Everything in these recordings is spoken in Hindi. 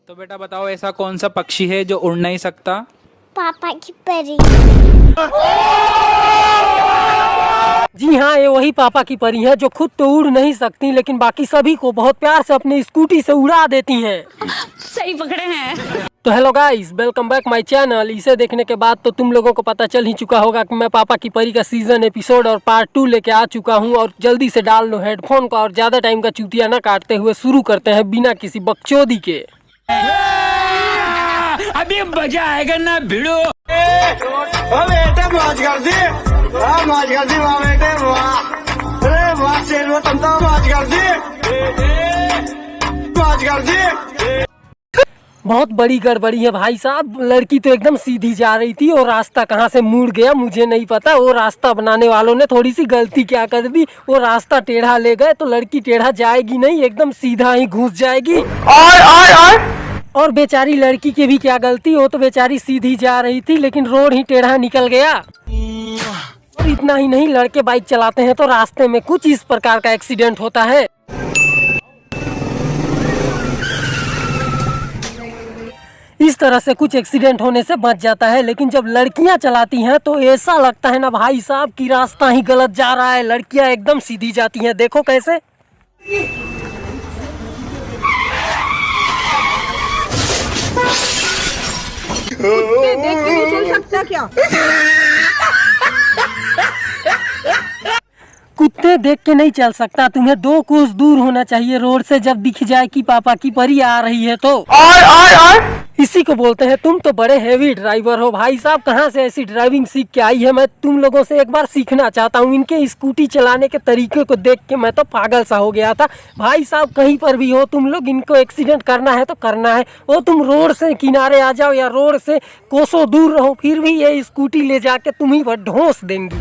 तो बेटा बताओ, ऐसा कौन सा पक्षी है जो उड़ नहीं सकता? पापा की परी। जी हाँ, ये वही पापा की परी है जो खुद तो उड़ नहीं सकती लेकिन बाकी सभी को बहुत प्यार से अपनी स्कूटी से उड़ा देती हैं। सही पकड़े हैं। तो hello guys, welcome back my channel. इसे देखने के बाद तो तुम लोगों को पता चल ही चुका होगा कि मैं पापा की परी का सीजन एपिसोड और पार्ट 2 लेके आ चुका हूँ। और जल्दी से डाल लो हेडफोन का और ज्यादा टाइम का चूतिया न काटते हुए शुरू करते हैं बिना किसी बकचोदी के। अभी मजा आएगा ना भिड़ो। बेटे मौज कर दी, मौज कर दी वाह बेटे वाह। अरे वाह शेर तुम तो मौज कर दी, मौज कर दी। बहुत बड़ी गड़बड़ी है भाई साहब। लड़की तो एकदम सीधी जा रही थी और रास्ता कहाँ से मुड़ गया मुझे नहीं पता। वो रास्ता बनाने वालों ने थोड़ी सी गलती क्या कर दी, वो रास्ता टेढ़ा ले गए तो लड़की टेढ़ा जाएगी नहीं, एकदम सीधा ही घुस जाएगी। और बेचारी लड़की की भी क्या गलती, वो तो बेचारी सीधी जा रही थी लेकिन रोड ही टेढ़ा निकल गया। और इतना ही नहीं, लड़के बाइक चलाते हैं तो रास्ते में कुछ इस प्रकार का एक्सीडेंट होता है। इस तरह से कुछ एक्सीडेंट होने से बच जाता है। लेकिन जब लड़कियां चलाती हैं तो ऐसा लगता है ना भाई साहब कि रास्ता ही गलत जा रहा है। लड़कियां एकदम सीधी जाती हैं, देखो कैसे। देख के नहीं चल सकता क्या? कुत्ते देख के नहीं चल सकता, तुम्हें 2 कोस दूर होना चाहिए रोड से जब दिख जाए कि पापा की परी आ रही है तो। इसी को बोलते हैं तुम तो बड़े हेवी ड्राइवर हो। भाई साहब कहाँ से ऐसी ड्राइविंग सीख के आई है, मैं तुम लोगों से एक बार सीखना चाहता हूँ। इनके स्कूटी चलाने के तरीके को देख के मैं तो पागल सा हो गया था। भाई साहब कहीं पर भी हो तुम लोग, इनको एक्सीडेंट करना है तो करना है, वो तुम रोड से किनारे आ जाओ या रोड से कोसों दूर रहो, फिर भी ये स्कूटी ले जाके तुम ही पर ढोंस देंगी।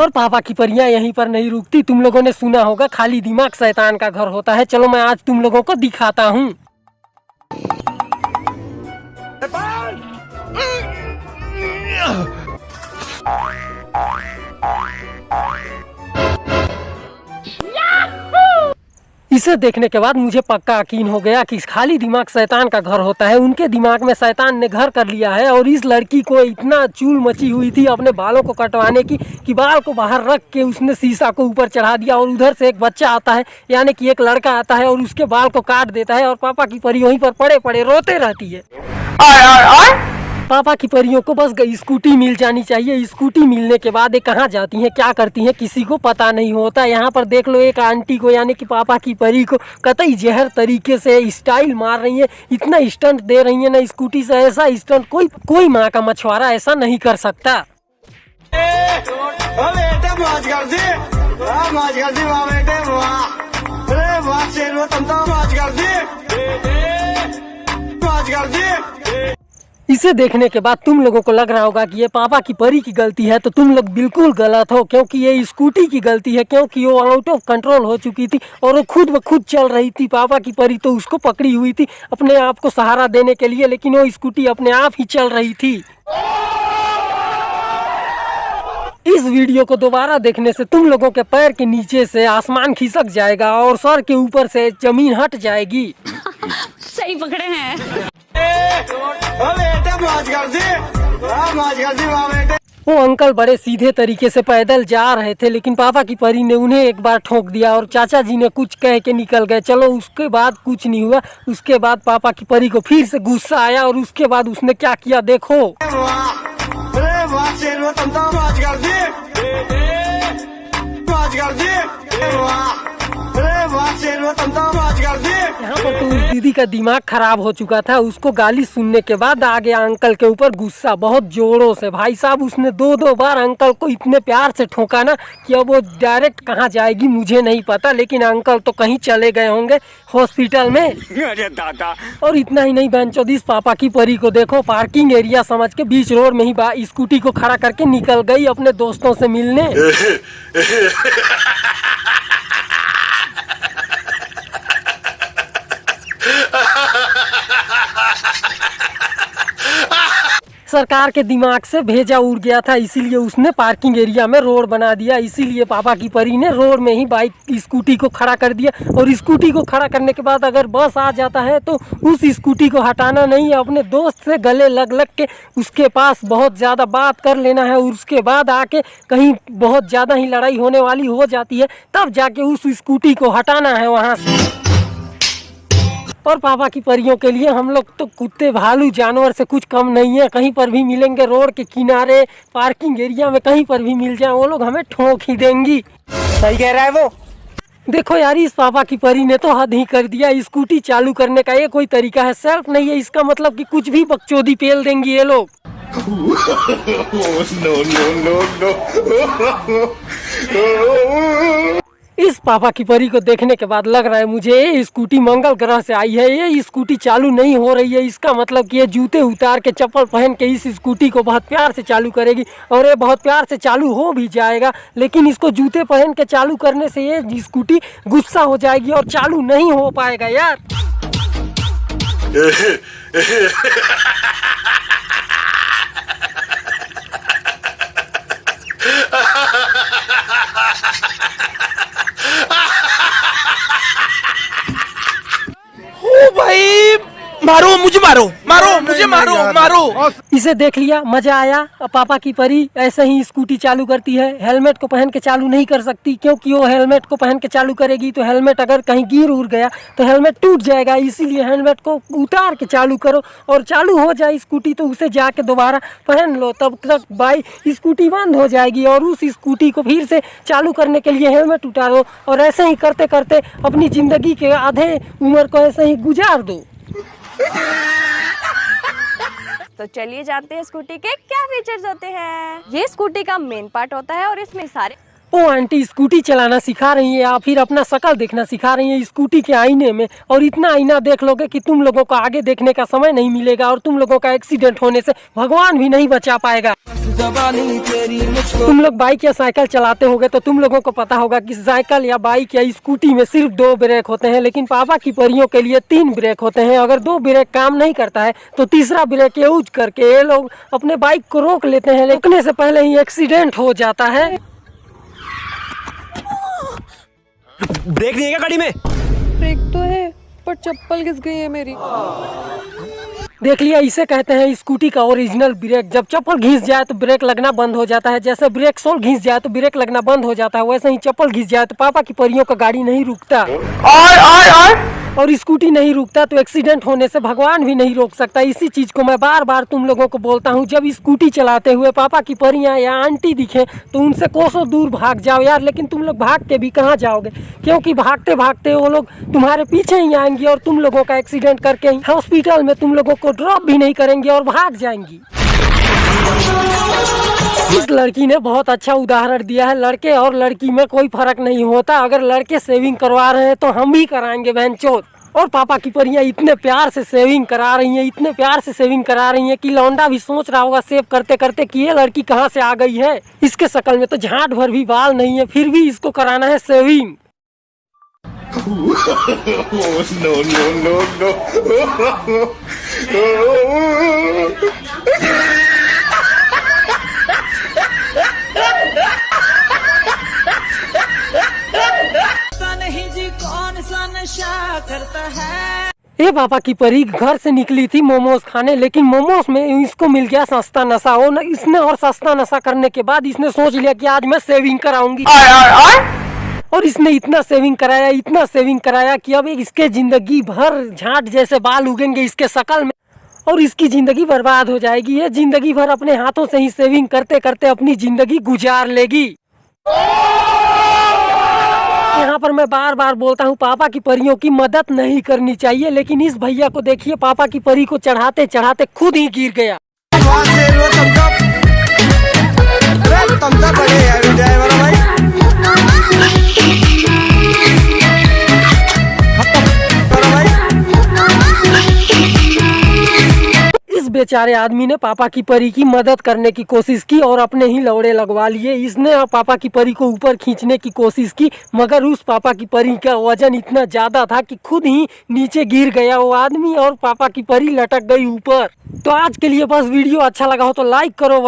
और पापा की परियां यहीं पर नहीं रुकती। तुम लोगों ने सुना होगा खाली दिमाग शैतान का घर होता है। चलो मैं आज तुम लोगों को दिखाता हूँ। इसे देखने के बाद मुझे पक्का यकीन हो गया कि खाली दिमाग शैतान का घर होता है। उनके दिमाग में शैतान ने घर कर लिया है। और इस लड़की को इतना चूल मची हुई थी अपने बालों को कटवाने की कि बाल को बाहर रख के उसने शीशा को ऊपर चढ़ा दिया। और उधर से एक बच्चा आता है, यानी कि एक लड़का आता है और उसके बाल को काट देता है। और पापा की परी वहीं पर पड़े पड़े रोते रहती है। पापा की परियों को बस स्कूटी मिल जानी चाहिए। स्कूटी मिलने के बाद ये कहाँ जाती हैं, क्या करती हैं, किसी को पता नहीं होता। यहाँ पर देख लो एक आंटी को, यानी कि पापा की परी को कतई जहर तरीके से स्टाइल मार रही है। इतना स्टंट दे रही है ना स्कूटी से, ऐसा स्टंट कोई माँ का मछुआरा ऐसा नहीं कर सकता। बेटे मौज कर दी, मौज कर दी वाह बेटे वाह। अरे वाह शेर तुम तो मौज कर दी, मौज कर दी। इसे देखने के बाद तुम लोगों को लग रहा होगा कि ये पापा की परी की गलती है, तो तुम लोग बिल्कुल गलत हो। क्योंकि ये स्कूटी की गलती है, क्योंकि वो आउट ऑफ कंट्रोल हो चुकी थी और वो खुद ब खुद चल रही थी। पापा की परी तो उसको पकड़ी हुई थी अपने आप को सहारा देने के लिए, लेकिन वो स्कूटी अपने आप ही चल रही थी। इस वीडियो को दोबारा देखने से तुम लोगों के पैर के नीचे से आसमान खिसक जाएगा और सर के ऊपर से जमीन हट जाएगी। सही पकड़े हैं। बेटे मौज कर दी, मौज कर दी वाह बेटे। वो अंकल बड़े सीधे तरीके से पैदल जा रहे थे लेकिन पापा की परी ने उन्हें एक बार ठोक दिया और चाचा जी ने कुछ कह के निकल गए। चलो उसके बाद कुछ नहीं हुआ। उसके बाद पापा की परी को फिर से गुस्सा आया और उसके बाद उसने क्या किया देखो। अरे वाह शेर तुम तो मौज कर दी, मौज कर दी वाह। अरे वाह शेर तुम तो मौज कर दी। यहाँ पर तो उस दीदी का दिमाग खराब हो चुका था। उसको गाली सुनने के बाद आ गया अंकल के ऊपर गुस्सा बहुत जोरों से। भाई साहब उसने 2 बार अंकल को इतने प्यार से ठोका ना कि अब वो डायरेक्ट कहाँ जाएगी मुझे नहीं पता, लेकिन अंकल तो कहीं चले गए होंगे हॉस्पिटल में। अरे दादा। और इतना ही नहीं बहनचोद, पापा की परी को देखो पार्किंग एरिया समझ के बीच रोड में ही स्कूटी को खड़ा करके निकल गई अपने दोस्तों से मिलने। सरकार के दिमाग से भेजा उड़ गया था, इसीलिए उसने पार्किंग एरिया में रोड बना दिया। इसीलिए पापा की परी ने रोड में ही बाइक स्कूटी को खड़ा कर दिया। और स्कूटी को खड़ा करने के बाद अगर बस आ जाता है तो उस स्कूटी को हटाना नहीं, अपने दोस्त से गले लग लग के उसके पास बहुत ज़्यादा बात कर लेना है। और उसके बाद आके कहीं बहुत ज़्यादा ही लड़ाई होने वाली हो जाती है, तब जाके उस स्कूटी को हटाना है वहाँ से। और पापा की परियों के लिए हम लोग तो कुत्ते भालू जानवर से कुछ कम नहीं है। कहीं पर भी मिलेंगे, रोड के किनारे, पार्किंग एरिया में, कहीं पर भी मिल जाए वो लोग हमें ठोक ही देंगी। सही कह रहा है वो। देखो यार, इस पापा की परी ने तो हद ही कर दिया। स्कूटी चालू करने का ये कोई तरीका है? सेल्फ नहीं है, इसका मतलब कि कुछ भी बकचोदी पेल देंगी ये लोग। इस पापा की परी को देखने के बाद लग रहा है मुझे ये स्कूटी मंगल ग्रह से आई है। ये स्कूटी चालू नहीं हो रही है, इसका मतलब कि ये जूते उतार के चप्पल पहन के इस स्कूटी को बहुत प्यार से चालू करेगी। और ये बहुत प्यार से चालू हो भी जाएगा, लेकिन इसको जूते पहन के चालू करने से ये स्कूटी गुस्सा हो जाएगी और चालू नहीं हो पाएगा यार। भाई मारो मुझे, मारो। इसे देख लिया, मजा आया। पापा की परी ऐसे ही स्कूटी चालू करती है। हेलमेट को पहन के चालू नहीं कर सकती, क्योंकि वो हेलमेट को पहन के चालू करेगी तो हेलमेट अगर कहीं गिर उड़ गया तो हेलमेट टूट जाएगा। इसीलिए हेलमेट को उतार के चालू करो और चालू हो जाए स्कूटी तो उसे जाके दोबारा पहन लो, तब तक स्कूटी बंद हो जाएगी। और उस स्कूटी को फिर से चालू करने के लिए हेलमेट उतारो और ऐसे ही करते करते अपनी जिंदगी के आधे उम्र को ऐसे ही गुजार दो। तो चलिए जानते हैं स्कूटी के क्या फीचर्स होते हैं। ये स्कूटी का मेन पार्ट होता है और इसमें सारे। ओ आंटी, स्कूटी चलाना सिखा रही है या फिर अपना शकल देखना सिखा रही है स्कूटी के आईने में? और इतना आईना देख लोगे कि तुम लोगों को आगे देखने का समय नहीं मिलेगा और तुम लोगों का एक्सीडेंट होने से भगवान भी नहीं बचा पाएगा। तुम लोग बाइक या साइकिल चलाते होगे तो तुम लोगों को पता होगा कि साइकिल या बाइक या स्कूटी में सिर्फ 2 ब्रेक होते हैं, लेकिन पापा की परियों के लिए 3 ब्रेक होते हैं। अगर 2 ब्रेक काम नहीं करता है तो तीसरा ब्रेक यूज करके ये लोग अपने बाइक को रोक लेते हैं। रोकने से पहले ही एक्सीडेंट हो जाता है। ब्रेक नहीं है क्या गाड़ी में? ब्रेक तो है पर चप्पल घिस गई है मेरी। देख लिया, इसे कहते हैं स्कूटी का ओरिजिनल ब्रेक। जब चप्पल घिस जाए तो ब्रेक लगना बंद हो जाता है। जैसे ब्रेक सोल घिस जाए तो ब्रेक लगना बंद हो जाता है, वैसे ही चप्पल घिस जाए तो पापा की परियों का गाड़ी नहीं रुकता। और स्कूटी नहीं रुकता तो एक्सीडेंट होने से भगवान भी नहीं रोक सकता। इसी चीज को मैं बार बार तुम लोगों को बोलता हूँ। जब स्कूटी चलाते हुए पापा की परियां या आंटी दिखे तो उनसे कोसों दूर भाग जाओ यार। लेकिन तुम लोग भाग के भी कहाँ जाओगे, क्योंकि भागते भागते वो लोग तुम्हारे पीछे ही आएंगी और तुम लोगों का एक्सीडेंट करके हॉस्पिटल में तुम लोगों को ड्रॉप भी नहीं करेंगे और भाग जाएंगी। इस लड़की ने बहुत अच्छा उदाहरण दिया है। लड़के और लड़की में कोई फर्क नहीं होता। अगर लड़के सेविंग करवा रहे हैं तो हम भी कराएंगे बहनचोद। और पापा की परियां इतने प्यार से सेविंग करा रही हैं, इतने प्यार से सेविंग करा रही हैं कि लौंडा भी सोच रहा होगा सेव करते करते कि ये लड़की कहाँ से आ गई है। इसके शकल में तो झाट भर भी बाल नहीं है, फिर भी इसको कराना है सेविंग। ये पापा की परी घर से निकली थी मोमोज खाने, लेकिन मोमोज में इसको मिल गया सस्ता नशा। इसने और सस्ता नशा करने के बाद इसने सोच लिया कि आज मैं सेविंग कराऊंगी। और इसने इतना सेविंग कराया कि अब इसके जिंदगी भर झाट जैसे बाल उगेंगे इसके शकल में और इसकी जिंदगी बर्बाद हो जाएगी। ये जिंदगी भर अपने हाथों से ही सेविंग करते करते अपनी जिंदगी गुजार लेगी। यहाँ पर मैं बार बार बोलता हूँ पापा की परियों की मदद नहीं करनी चाहिए, लेकिन इस भैया को देखिए, पापा की परी को चढ़ाते चढ़ाते खुद ही गिर गया। बेचारे आदमी ने पापा की परी की मदद करने की कोशिश की और अपने ही लौड़े लगवा लिए। इसने पापा की परी को ऊपर खींचने की कोशिश की, मगर उस पापा की परी का वजन इतना ज्यादा था कि खुद ही नीचे गिर गया वो आदमी और पापा की परी लटक गई ऊपर। तो आज के लिए बस वीडियो अच्छा लगा हो तो लाइक करो,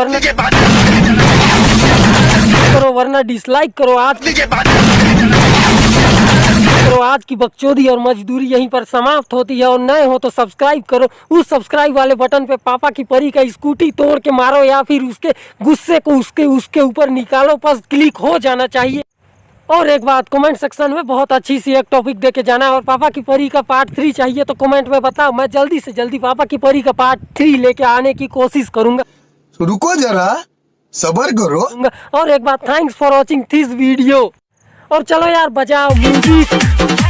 वरना डिसलाइक करो। आज की बकचोदी और मजदूरी यहीं पर समाप्त होती है। और नए हो तो सब्सक्राइब करो, उस सब्सक्राइब वाले बटन पे पापा की परी का स्कूटी तोड़ के मारो या फिर उसके गुस्से को उसके ऊपर निकालो, बस क्लिक हो जाना चाहिए। और एक बात, कमेंट सेक्शन में बहुत अच्छी सी एक टॉपिक दे के जाना है। और पापा की परी का पार्ट 3 चाहिए तो कमेंट में बताओ, मैं जल्दी से जल्दी पापा की परी का पार्ट 3 लेके आने की कोशिश करूंगा। रुको जरा, सबर करो। और एक बात, thanks for watching this video. और चलो यार बजाओ म्यूजिक।